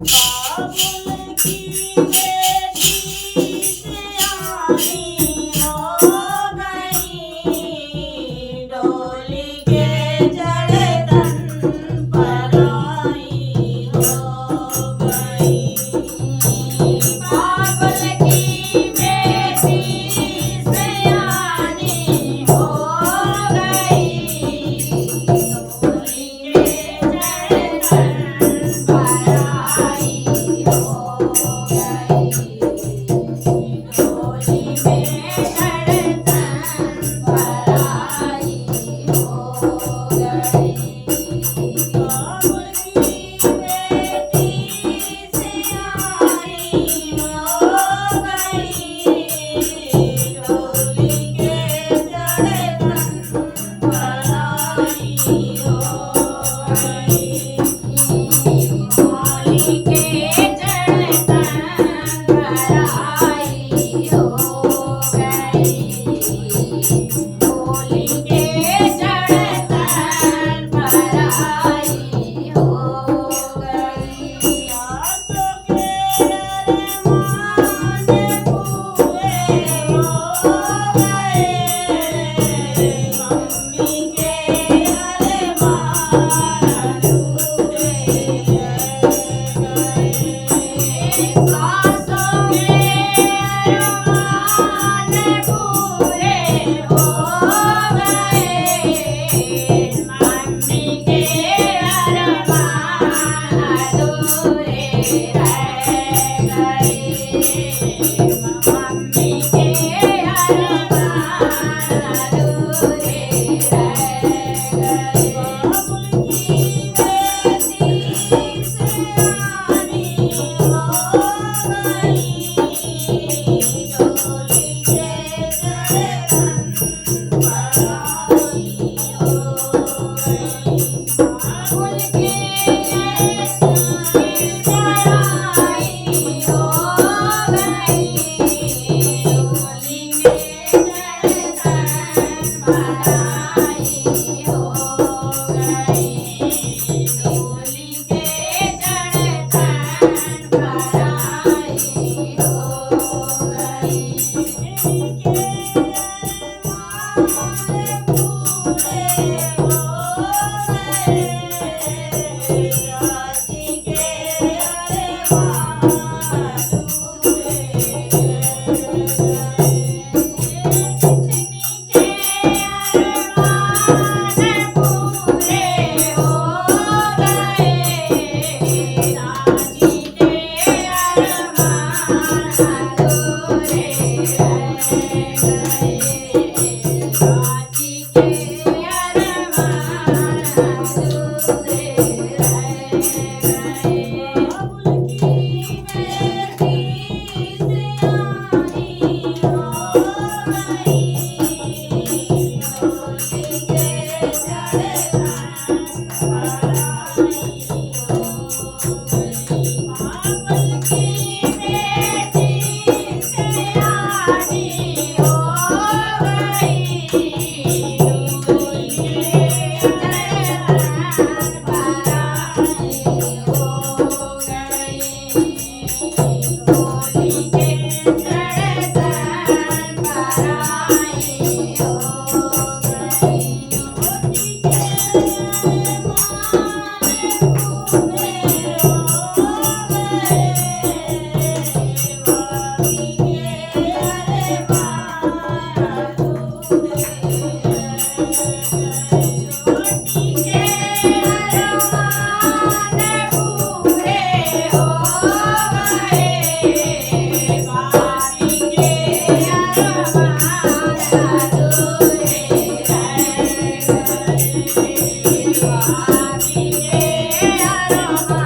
बाबुल की बेटी सयानी हो गई, डोली के जड़तन पर आई हो गई। बाबुल की बेटी सयानी हो गई, डोली के जड़तन पर आई हो गई। डोली में जड़तन पर आई हो गई। बाबुल की बेटी सयानी हो गई, डोली के जड़तन पर आई हो गई। डोली के जड़तन पर आई हो गई। डोली के जड़तन पर आई हो गई। आसों के अरमान पूरे हो गए, मम्मी के अरमान अधूरे रह गए। सासों के अरमान पूरे हो गए, मम्मी के अरमान अधूरे रह गए। मम्मी के अरमान अधूरे रह गए। बाबुल की बेटी सयानी हो गई, डोली के जड़तन पर आई हो गई। बाबुल की बेटी सयानी हो गई, डोली के जड़तन पर आई हो गई। डोली के जड़तन पर आई हो गई। इनके अरमान पूरे हो गए, राजी के अरमान अधूरे रह गए। इनके अरमान पूरे हो गए, राजी के अरमान अधूरे रह गए। राजी के अरमान अधूरे रह गए। बाबुल की बेटी सयानी हो गई, डोली के जड़तन पर आई हो गई। बाबुल की बेटी सयानी हो गई, डोली के जड़तन पर आई हो गई। डोली के जड़तन पर आई हो गई। डोली के अरमान पूरे हो गए, भाभी के अरमान अधूरे रह गए। छोटी के अरमान पूरे हो गए, भाभी के अरमान अधूरे रह गए। भाभी के अरमान